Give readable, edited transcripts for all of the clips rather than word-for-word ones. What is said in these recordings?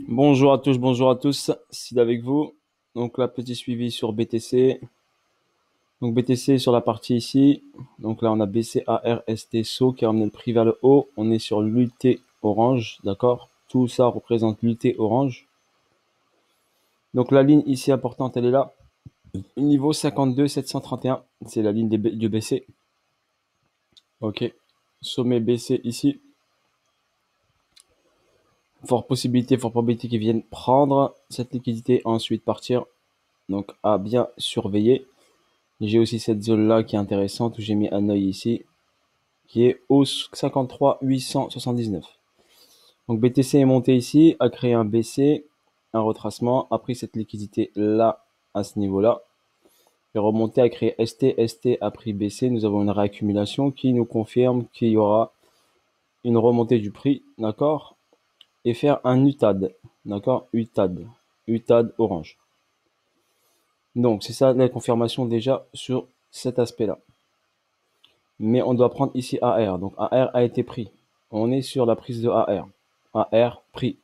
Bonjour à tous, Sid avec vous. Donc là, petit suivi sur BTC. Donc BTC sur la partie ici. Donc là, on a BCARST SO qui a ramené le prix vers le haut. On est sur l'UT orange, d'accord? Tout ça représente l'UT orange. Donc la ligne ici importante, elle est là. Niveau 52 731, c'est la ligne du BC. Ok. Sommet BC ici. Fort probabilité qu'ils viennent prendre cette liquidité, ensuite partir. Donc à bien surveiller. J'ai aussi cette zone-là qui est intéressante où j'ai mis un œil ici, qui est au 53 879. Donc BTC est monté ici, a créé un BC, un retracement, a pris cette liquidité là, à ce niveau-là, est remonté, a créé ST, ST a pris BC. Nous avons une réaccumulation qui nous confirme qu'il y aura une remontée du prix, d'accord, et faire un UTAD, d'accord, UTAD, UTAD orange. Donc c'est ça la confirmation déjà sur cet aspect-là. Mais on doit prendre ici AR. Donc AR a été pris. On est sur la prise de AR. AR pris.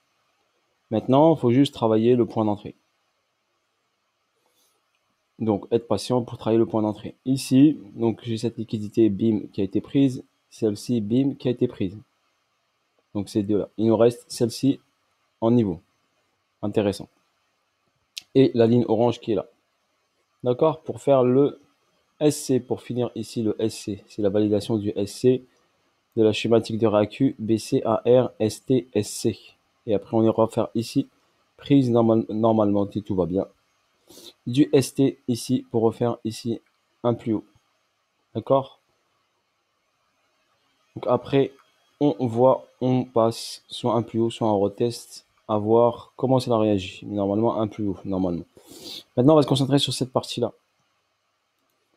Maintenant, il faut juste travailler le point d'entrée. Donc être patient pour travailler le point d'entrée. Ici, donc j'ai cette liquidité BIM qui a été prise, celle-ci BIM qui a été prise. Donc ces deux-là. Il nous reste celle-ci en niveau. Intéressant. Et la ligne orange qui est là. D'accord? Pour faire le SC, pour finir ici le SC. C'est la validation du SC de la schématique de RAQ BCAR ST SC. Et après, on ira faire ici prise normalement si tout va bien. Du ST ici pour refaire ici un plus haut. D'accord? Donc après, on voit, on passe soit un plus haut, soit un retest, à voir comment ça réagit. Mais normalement, un plus haut, normalement. Maintenant, on va se concentrer sur cette partie-là.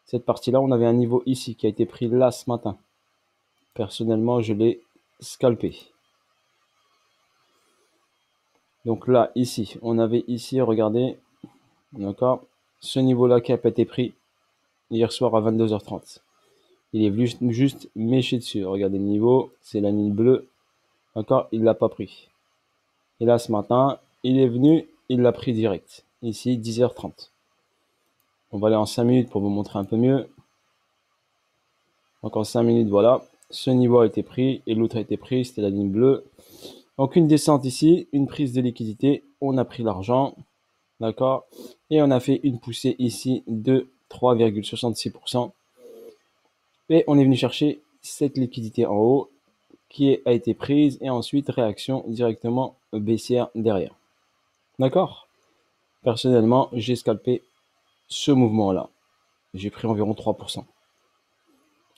Cette partie-là, on avait un niveau ici qui a été pris là ce matin. Personnellement, je l'ai scalpé. Donc là, ici, on avait ici, regardez, d'accord, ce niveau-là qui a pas été pris hier soir à 22h30. Il est venu juste mécher dessus. Regardez le niveau, c'est la ligne bleue, d'accord, il l'a pas pris. Et là, ce matin, il est venu, il l'a pris direct. Ici, 10h30. On va aller en 5 minutes pour vous montrer un peu mieux. Donc en 5 minutes, voilà, ce niveau a été pris et l'autre a été pris, c'était la ligne bleue. Donc une descente ici, une prise de liquidité, on a pris l'argent, d'accord, et on a fait une poussée ici de 3,66%. Et on est venu chercher cette liquidité en haut qui a été prise et ensuite réaction directement baissière derrière. D'accord? Personnellement, j'ai scalpé ce mouvement-là. J'ai pris environ 3%.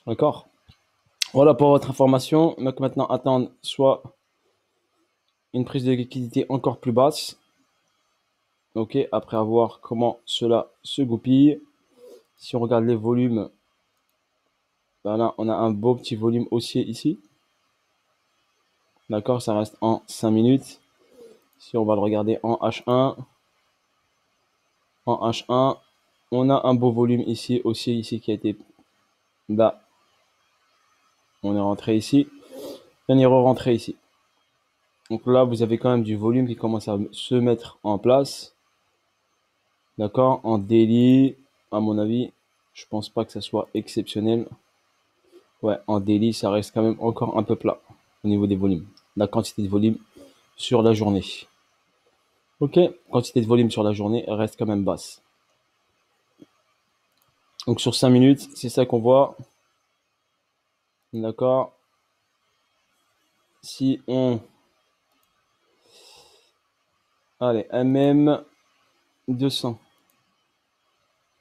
D'accord? Voilà pour votre information. Donc maintenant, attendre soit une prise de liquidité encore plus basse. Ok, après avoir comment cela se goupille. Si on regarde les volumes, ben là, on a un beau petit volume haussier ici. D'accord, ça reste en 5 minutes. Si on va le regarder en H1, on a un beau volume ici, haussier ici qui a été là. On est rentré ici. On est re-rentré ici. Donc là, vous avez quand même du volume qui commence à se mettre en place. D'accord, en daily, à mon avis, je pense pas que ça soit exceptionnel. Ouais, en daily, ça reste quand même encore un peu plat au niveau des volumes. La quantité de volume sur la journée. Ok, quantité de volume sur la journée reste quand même basse. Donc sur 5 minutes, c'est ça qu'on voit. D'accord. Si on... Allez, MM 200.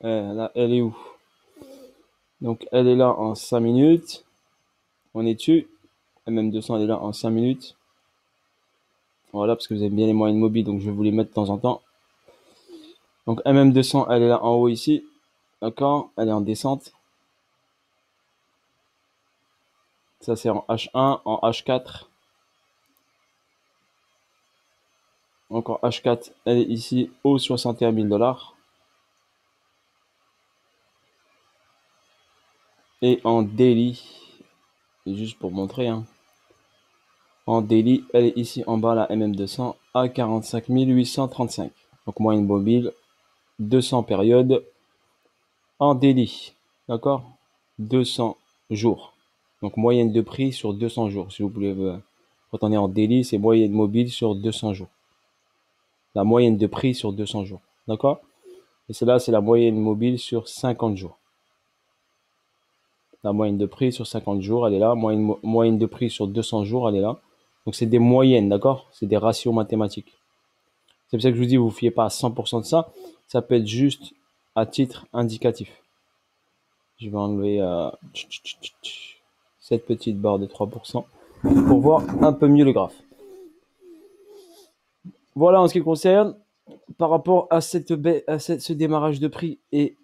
Là, elle est où? Donc elle est là en 5 minutes. On est dessus. MM 200, elle est là en 5 minutes. Voilà, parce que vous avez bien les moyennes mobiles, donc je vais vous les mettre de temps en temps. Donc MM200, elle est là en haut ici. D'accord? Elle est en descente. Ça, c'est en H1, en H4. Encore H4, elle est ici au 61 000 $. Et en daily, juste pour montrer, hein. En daily, elle est ici en bas, la MM200, à 45 835. Donc moyenne mobile, 200 périodes en daily. D'accord? 200 jours. Donc moyenne de prix sur 200 jours. Si vous voulez, quand on est en daily, c'est moyenne mobile sur 200 jours. La moyenne de prix sur 200 jours. D'accord? Et celle-là, c'est la moyenne mobile sur 50 jours. La moyenne de prix sur 50 jours, elle est là. Moyenne de prix sur 200 jours, elle est là. Donc, c'est des moyennes, d'accord? C'est des ratios mathématiques. C'est pour ça que je vous dis, vous ne vous fiez pas à 100% de ça. Ça peut être juste à titre indicatif. Je vais enlever cette petite barre de 3% pour voir un peu mieux le graphe. Voilà en ce qui concerne par rapport à ce démarrage de prix et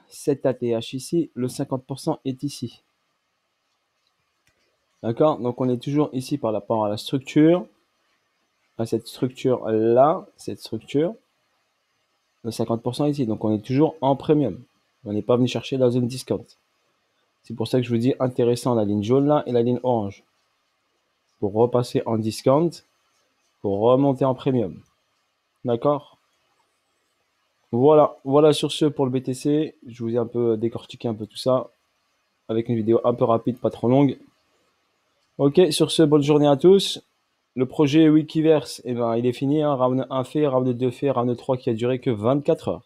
cet ATH ici, le 50% est ici. D'accord? Donc on est toujours ici par rapport à la structure, à cette structure-là, cette structure, le 50% ici. Donc on est toujours en premium. On n'est pas venu chercher la zone discount. C'est pour ça que je vous dis intéressant la ligne jaune là et la ligne orange. Pour repasser en discount, pour remonter en premium. D'accord? Voilà sur ce pour le BTC. Je vous ai un peu décortiqué un peu tout ça avec une vidéo un peu rapide, pas trop longue. Ok, sur ce, bonne journée à tous. Le projet Wikiverse, eh ben, il est fini. Hein. Round 1 fait, round 2 fait, round 3 qui a duré que 24 heures.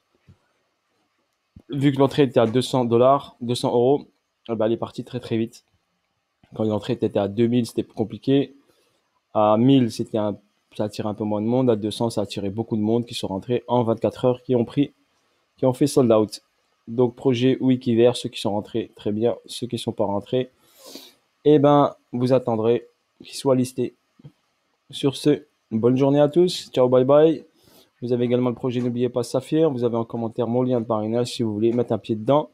Vu que l'entrée était à 200 dollars, 200 euros, eh ben, elle est partie très très vite. Quand l'entrée était à 2000, c'était plus compliqué. À 1000, ça attirait un peu moins de monde. À 200, ça attirait beaucoup de monde qui sont rentrés en 24 heures, qui ont fait sold out. Donc, projet Wikiverse, ceux qui sont rentrés, très bien. Ceux qui ne sont pas rentrés, eh ben, vous attendrez qu'ils soient listés. Sur ce, bonne journée à tous. Ciao, bye bye. Vous avez également le projet N'oubliez pas Saphir. Vous avez en commentaire mon lien de parrainage si vous voulez mettre un pied dedans.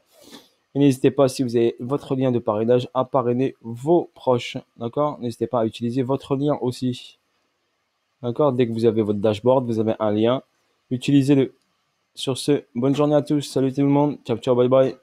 Et n'hésitez pas, si vous avez votre lien de parrainage, à parrainer vos proches. D'accord? N'hésitez pas à utiliser votre lien aussi. D'accord? Dès que vous avez votre dashboard, vous avez un lien. Utilisez-le. Sur ce, bonne journée à tous. Salut tout le monde. Ciao, ciao, bye bye.